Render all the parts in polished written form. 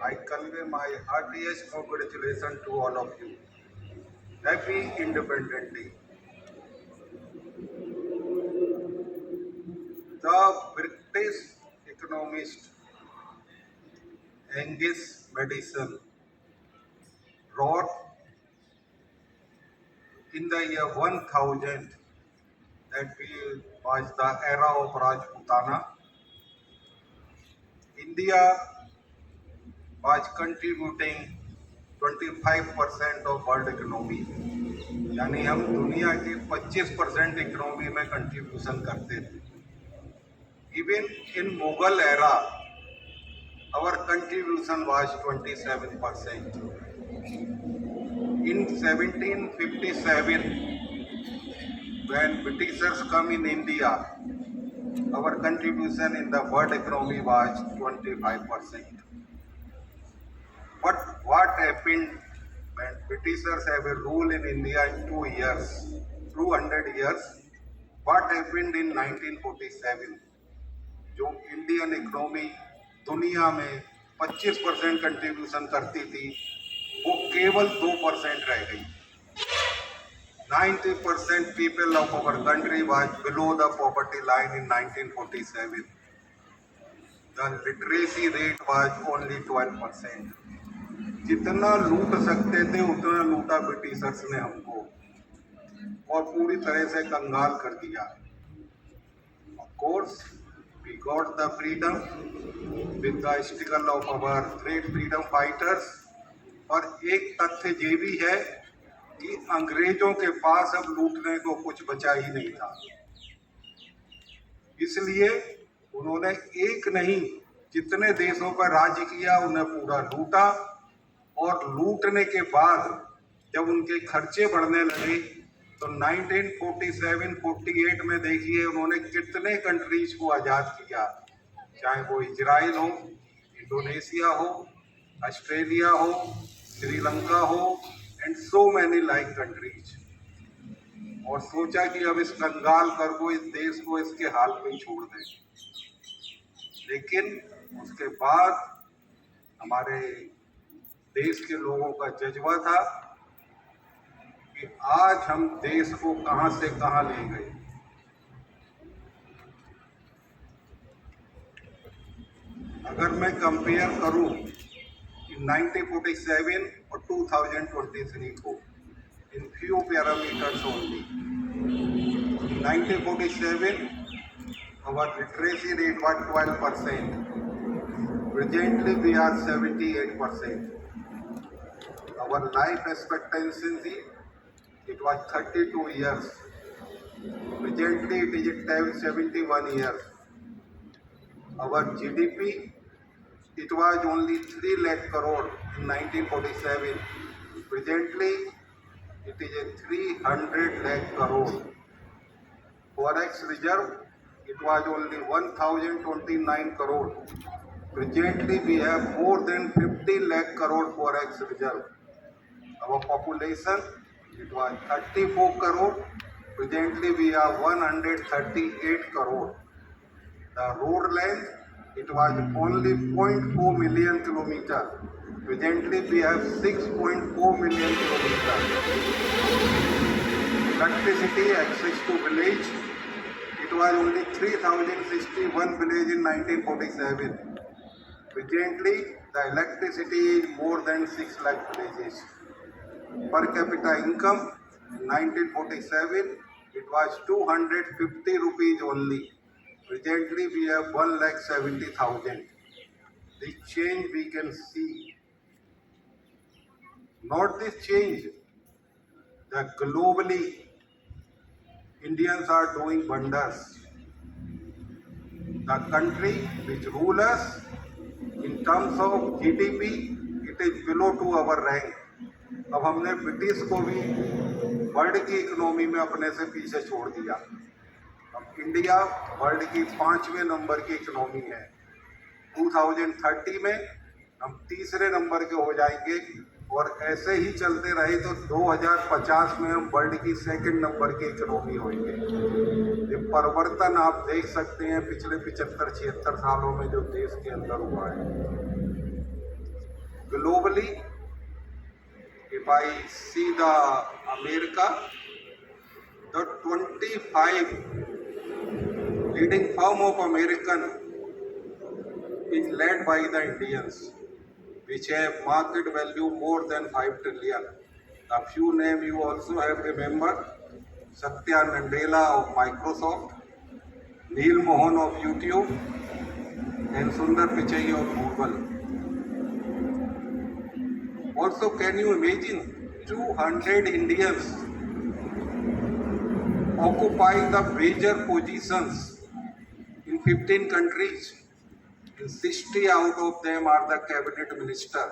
I convey my heartiest congratulations to all of you. Happy Independent Day. The British economist Angus Madison wrote in the year 1000 that was the era of Rajputana. India was contributing 25% of world economy. यानी हम दुनिया के 25% economy में contribution करते थे. Even in Mughal era, our contribution was 27%. In 1757, when Britishers come in India, our contribution in the world economy was 25%. But what happened when Britishers have a rule in India in 200 years? What happened in 1947? जो Indian economy दुनिया में 25% contribution करती थी, वो केवल 2% रह गई. 90% people of our country was below the poverty line in 1947. The literacy rate was only 12%. जितना लूट सकते थे उतना लूटा ब्रिटिशर्स ने हमको और पूरी तरह से कंगाल कर दिया. Of course, we got the freedom with the struggle of our great freedom fighters. और एक तथ्य ये भी है कि अंग्रेजों के पास अब लूटने को कुछ बचा ही नहीं था. इसलिए उन्होंने एक नहीं जितने देशों पर राज्य किया उन्हें पूरा लूटा. और लूटने के बाद जब उनके खर्चे बढ़ने लगे तो 1947-48 में देखिए उन्होंने कितने कंट्रीज को आज़ाद किया, चाहे वो इजराइल हो, इंडोनेशिया हो, ऑस्ट्रेलिया हो, श्रीलंका हो and so many like countries. और सोचा कि अब इस कंगाल कर को, इस देश को इसके हाल पे ही छोड़ दें. लेकिन उसके बाद हमारे देश के लोगों का जज्बा था कि आज हम देश को कहां से कहां ले गए. अगर मैं कंपेयर करूं कि 1947 और 2023 को in few parameters only. 1947 our literacy rate was 12%. Presently we are 78%. Our life expectancy, it was 32 years. Presently it is 71 years. Our GDP, it was only 3 lakh crore in 1947. Presently it is a 300 lakh crore. Forex reserve, it was only 1029 crore. Presently we have more than 50 lakh crore forex reserve. Our population, it was 34 crore. Presently we are 138 crore. The road length, it was only 0.4 million kilometer. Presently we have 6.4 million kilometer. Electricity access to village, it was only 3061 village in 1947. Presently the electricity is more than 6 lakh villages. Per capita income in 1947 it was 250 rupees only. Presently we have 1,70,000. This change we can see. Not this change, that globally Indians are doing wonders. The country which rules us in terms of GDP, it is below to our rank. अब हमने British को भी world की economy में अपने से पीछे छोड़ दिया. अब इंडिया वर्ल्ड की 5वें नंबर की इकोनॉमी है. 2030 में हम तीसरे नंबर के हो जाएंगे और ऐसे ही चलते रहे तो 2050 में हम वर्ल्ड की 2nd नंबर की इकोनॉमी होंगे. ये परिवर्तन आप देख सकते हैं पिछले 75-76 सालों में जो देश के अंदर हुआ है. globally, if I see the America, the 25 leading firm of American is led by the Indians, which have market value more than 5 trillion. A few names you also have remembered: Satya Nadella of Microsoft, Neil Mohan of YouTube, and Sundar Pichai of Google. Also, can you imagine 200 Indians occupying the major positions in 15 countries, and 60 out of them are the cabinet minister.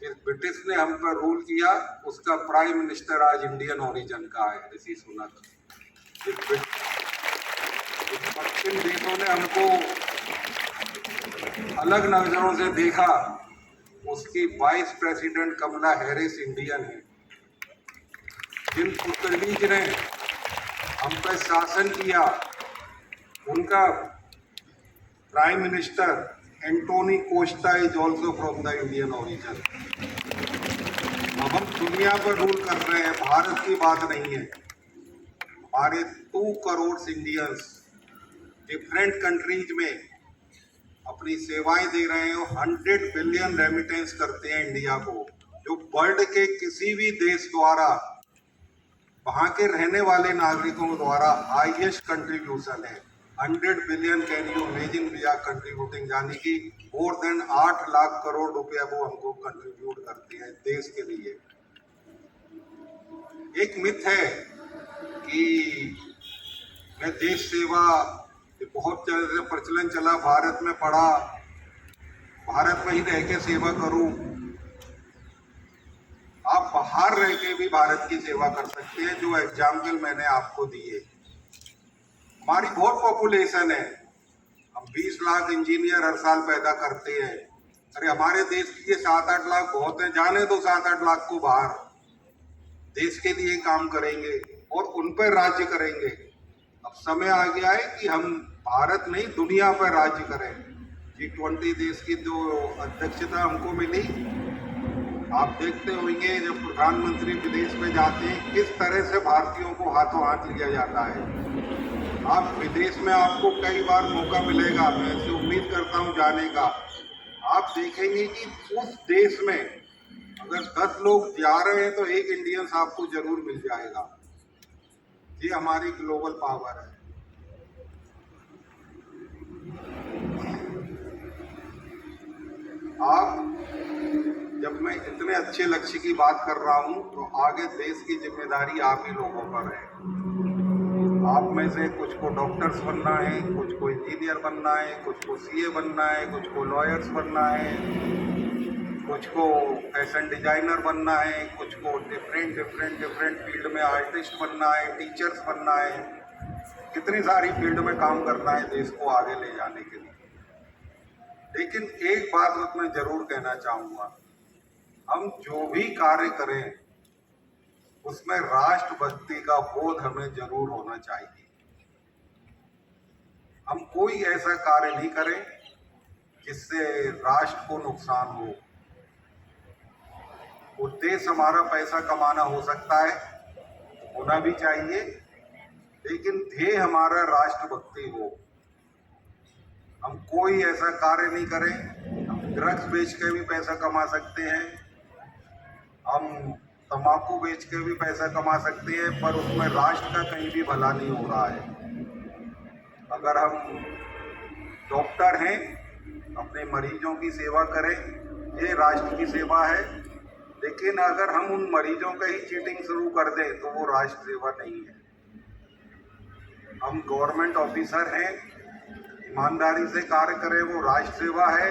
जिस British ने हम पर rule किया उसका prime minister आज Indian origin का है, ऋषि सुनक। पश्चिम देशों ने हमको अलग नजरों से देखा, उसकी vice president Kamala Harris Indian है। जिन पुर्तगीज ने हम पर शासन किया उनका prime minister Antonio Costa is also from the Indian origin. अब हम दुनिया पर रूल कर रहे हैं, भारत की बात नहीं है। हमारे 2 करोड़ इंडियंस डिफरेंट कंट्रीज में अपनी सेवाएं दे रहे हैं। 100 बिलियन रेमिटेंस करते हैं इंडिया को, जो वर्ल्ड के किसी भी देश द्वारा वहाँ के रहने वाले नागरिकों द्वारा हाईएस्ट कंट्रीब्यूशन है। 100 billion, can you imagine, we are contributing, यानी कि मोर देन 8 लाख करोड़ रुपया वो हमको कंट्रीब्यूट करते हैं देश के लिए। एक मिथ है कि मैं देश सेवा, बहुत ज्यादा प्रचलन चला, भारत में पढ़ा, भारत में ही रह के सेवा करूं। आप बाहर रह के भी भारत की सेवा कर सकते हैं, जो एग्जाम्पल मैंने आपको दिए। हमारी बहुत पॉपुलेशन है, हम 20 लाख इंजीनियर हर साल पैदा करते हैं। अरे हमारे देश के लिए 7-8 लाख बहुत हैं, जाने दो 7-8 लाख को बाहर, देश के लिए काम करेंगे और उन पर राज्य करेंगे। अब समय आ गया है कि हम भारत नहीं दुनिया पर राज्य करें। G20 देश की जो अध्यक्षता हमको मिली, आप देखते होंगे जब प्रधानमंत्री विदेश में जाते हैं किस तरह से भारतीयों को हाथों हाथ लिया जाता है। आप विदेश में, आपको कई बार मौका मिलेगा, मैं इससे उम्मीद करता हूं जाने का। आप देखेंगे कि उस देश में अगर 10 लोग जा रहे हैं तो एक इंडियंस आपको जरूर मिल जाएगा। ये हमारी ग्लोबल पावर है। आप, जब मैं इतने अच्छे लक्ष्य की बात कर रहा हूं तो आगे देश की जिम्मेदारी आप ही लोगों पर है। आप में से कुछ को डॉक्टर्स बनना है, कुछ को इंजीनियर बनना है, कुछ को सीए बनना है, कुछ को लॉयर्स बनना है, कुछ को फैशन डिजाइनर बनना है, कुछ को डिफरेंट फील्ड में आर्टिस्ट बनना है, टीचर्स बनना है। कितनी सारी फील्ड में काम करना है देश को आगे ले जाने के लिए। लेकिन एक बात मैं जरूर कहना चाहूँगा, हम जो भी कार्य करें उसमें राष्ट्रभक्ति का बोध हमें जरूर होना चाहिए। हम कोई ऐसा कार्य नहीं करें जिससे राष्ट्र को नुकसान हो। उद्देश्य हमारा पैसा कमाना हो सकता है, होना भी चाहिए, लेकिन ध्येय हमारा राष्ट्रभक्ति हो। हम कोई ऐसा कार्य नहीं करें, हम ड्रग्स बेच के भी पैसा कमा सकते हैं, हम तंबाकू बेच के भी पैसा कमा सकते हैं, पर उसमें राष्ट्र का कहीं भी भला नहीं हो रहा है। अगर हम डॉक्टर हैं, अपने मरीजों की सेवा करें, ये राष्ट्र की सेवा है। लेकिन अगर हम उन मरीजों का ही चीटिंग शुरू कर दें तो वो राष्ट्र सेवा नहीं है। हम गवर्नमेंट ऑफिसर हैं, ईमानदारी से कार्य करें, वो राष्ट्र सेवा है।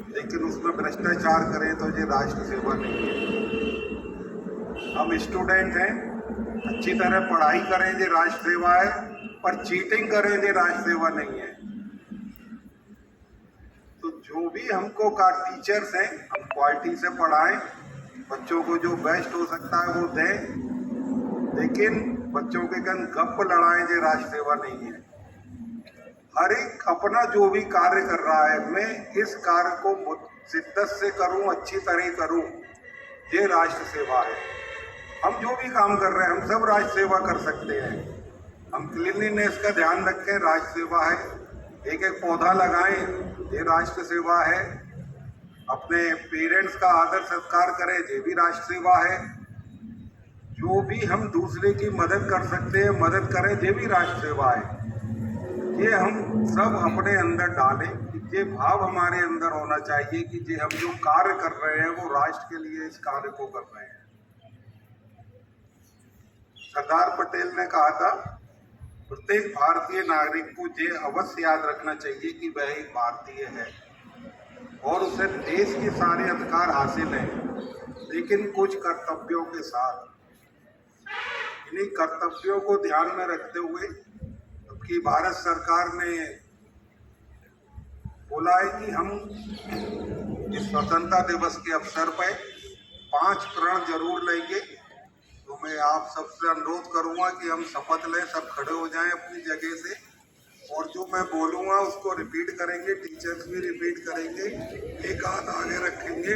लेकिन उसमें भ्रष्टाचार करें तो ये राष्ट्र सेवा नहीं है। हम स्टूडेंट हैं, अच्छी तरह पढ़ाई करें, ये राष्ट्र सेवा है, पर चीटिंग करें ये राष्ट्र सेवा नहीं है। तो जो भी हमको का टीचर्स हैं, हम क्वालिटी से पढ़ाएं, बच्चों को जो बेस्ट हो सकता है वो दें, लेकिन बच्चों के गन गप लड़ाएं ये राष्ट्र सेवा नहीं है। हर एक अपना जो भी कार्य कर रहा है, मैं इस कार्य को शिद्दत से करूं, अच्छी तरह करूं, ये राष्ट्र सेवा है। हम जो भी काम कर रहे हैं, हम सब राष्ट्र सेवा कर सकते हैं। हम क्लीनलीनेस का ध्यान रखें, राष्ट्र सेवा है। एक एक पौधा लगाएं, ये राष्ट्र सेवा है। अपने पेरेंट्स का आदर सत्कार करें, ये भी राष्ट्र सेवा है। जो भी हम दूसरे की मदद कर सकते हैं, मदद करें, ये भी राष्ट्र सेवा है। ये हम सब अपने अंदर डालें कि ये भाव हमारे अंदर होना चाहिए कि ये हम जो कार्य कर रहे हैं वो राष्ट्र के लिए इस कार्य को कर रहे हैं। सरदार पटेल ने कहा था, प्रत्येक भारतीय नागरिक को ये अवश्य याद रखना चाहिए कि वह एक भारतीय है और उसे देश के सारे अधिकार हासिल हैं, लेकिन कुछ कर्तव्यों के साथ। इन्हीं कर्तव्यों को ध्यान में रखते हुए कि भारत सरकार ने बोला है कि हम इस स्वतंत्रता दिवस के अवसर पर 5 प्रण जरूर लेंगे। तो मैं आप सबसे अनुरोध करूंगा कि हम शपथ लें, सब खड़े हो जाएं अपनी जगह से, और जो मैं बोलूंगा उसको रिपीट करेंगे, टीचर्स भी रिपीट करेंगे, एक हाथ आगे रखेंगे